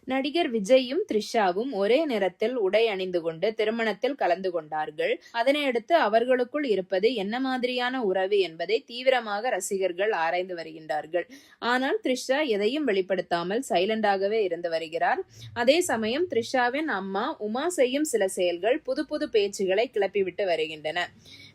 நடிகர் விஜயும் த்ரிஷாவும் ஒரே நிறத்தில் உடை அணிந்து கொண்டு திருமணத்தில் கலந்து கொண்டார்கள். அதனையடுத்து அவர்களுக்குள் இருப்பது என்ன மாதிரியான உறவு என்பதை தீவிரமாக ரசிகர்கள் ஆராய்ந்து வருகின்றார்கள். ஆனால் த்ரிஷா எதையும் வெளிப்படுத்தாமல் சைலண்டாகவே இருந்து வருகிறார். அதே சமயம் த்ரிஷாவின் அம்மா உமா செய்யும் சில செயல்கள் புது புது பேச்சுகளை கிளப்பிவிட்டு வருகின்றன.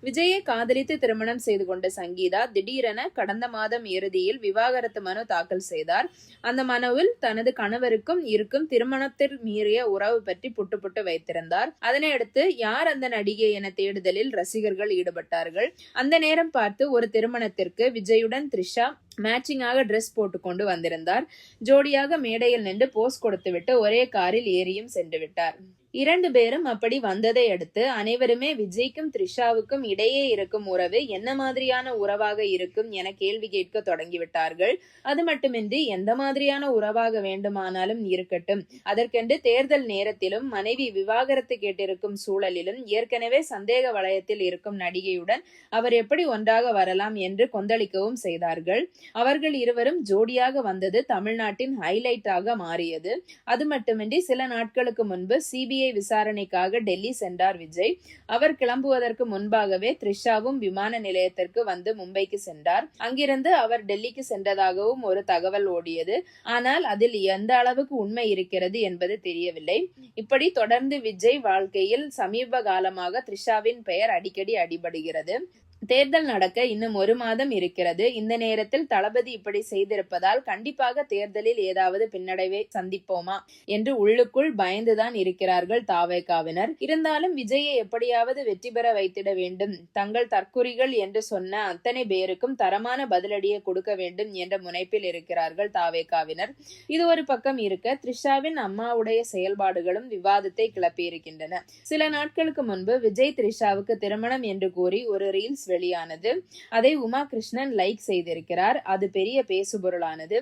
விஜயை காதலித்து திருமணம் செய்து கொண்ட சங்கீதா திடீரென கடந்த மாதம் இறுதியில் விவாகரத்து மனு தாக்கல் செய்தார். அந்த மனுவில் தனது கணவருக்கும் இருக்கும் திருமணத்தில் மீறிய உறவு பற்றி புட்டு வைத்திருந்தார். அதனையடுத்து யார் அந்த நடிகை என தேடுதலில் ரசிகர்கள் ஈடுபட்டார்கள். அந்த நேரம் பார்த்து ஒரு திருமணத்திற்கு விஜயுடன் த்ரிஷா மேட்சிங்காக டிரெஸ் போட்டுக்கொண்டு வந்திருந்தார். ஜோடியாக மேடையில் நின்று போஸ் கொடுத்துவிட்டு ஒரே காரில் ஏறியும் சென்று விட்டார். 2 பேரும் அப்படி வந்ததை அடுத்து அனைவருமே விஜய்க்கும் த்ரிஷாவுக்கும் இடையே இருக்கும் உறவு என்ன மாதிரியான உறவாக இருக்கும் என கேள்வி கேட்க தொடங்கிவிட்டார்கள். அது மட்டுமின்றி எந்த மாதிரியான உறவாக வேண்டுமானாலும் இருக்கட்டும், அதற்கென்று தேர்தல் நேரத்திலும் மனைவி விவாகரத்து கேட்டிருக்கும் சூழலிலும் ஏற்கனவே சந்தேக வளையத்தில் இருக்கும் நடிகையுடன் அவர் எப்படி ஒன்றாக வரலாம் என்று கொந்தளிக்கவும் செய்தார்கள். அவர்கள் இருவரும் ஜோடியாக வந்தது தமிழ்நாட்டின் ஹைலைட்டாக மாறியது. அது மட்டுமின்றி சில நாட்களுக்கு முன்பு சிபிஐ விசாரணைக்காக டெல்லி சென்றார் விஜய். அவர் கிளம்புவதற்கு முன்பாகவே த்ரிஷாவும் விமான நிலையத்திற்கு வந்து மும்பைக்கு சென்றார். அங்கிருந்து அவர் டெல்லிக்கு சென்றதாகவும் ஒரு தகவல் ஓடியது. ஆனால் அதில் எந்த அளவுக்கு உண்மை இருக்கிறது என்பது தெரியவில்லை. இப்படி தொடர்ந்து விஜய் வாழ்க்கையில் சமீப காலமாக த்ரிஷாவின் பெயர் அடிக்கடி அடிபடுகிறது. தேர்தல் நடக்க இன்னும் 1 மாதம் இருக்கிறது. இந்த நேரத்தில் தளபதி இப்படி செய்திருப்பதால் கண்டிப்பாக தேர்தலில் ஏதாவது பின்னடைவை சந்திப்போமா என்று உள்ளுக்குள் பயந்துதான் இருக்கிறார்கள் தாவேகாவினர். இருந்தாலும் விஜயை எப்படியாவது வெற்றி பெற வைத்திட வேண்டும், தங்கள் தற்குறிகள் என்று சொன்ன அத்தனை பேருக்கும் தரமான பதிலடியை கொடுக்க வேண்டும் என்ற முனைப்பில் இருக்கிறார்கள் தாவேகாவினர். இது ஒரு பக்கம் இருக்க, த்ரிஷாவின் அம்மாவுடைய செயல்பாடுகளும் விவாதத்தை கிளப்பியிருக்கின்றன. சில நாட்களுக்கு முன்பு விஜய் த்ரிஷாவுக்கு திருமணம் என்று கூறி ஒரு ரீல்ஸ் வெளியானது. அதை உமா கிருஷ்ணன் லைக் செய்திருக்கிறார். அது பெரிய பேசுபொருளானது.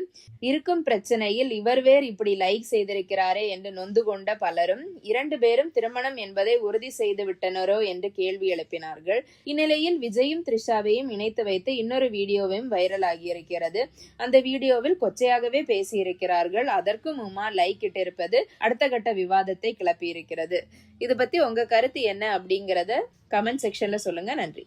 இருக்கும் பிரச்சனையில் இவர் வேறு இப்படி லைக் செய்திருக்கிறாரே என்று நொந்து கொண்ட பலரும் 2 பேரும் திருமணம் என்பதை உறுதி செய்து விட்டனரோ என்று கேள்வி எழுப்பினார்கள். இந்நிலையில் விஜயும் த்ரிஷாவையும் இணைத்து வைத்து இன்னொரு வீடியோவையும் வைரல் ஆகியிருக்கிறது. அந்த வீடியோவில் கொச்சையாகவே பேசியிருக்கிறார்கள். அதற்கும் உமா லைக் இட்டிருப்பது அடுத்த கட்ட விவாதத்தை கிளப்பியிருக்கிறது. இது பத்தி உங்க கருத்து என்ன அப்படிங்கறத கமெண்ட் செக்ஷன்ல சொல்லுங்க. நன்றி.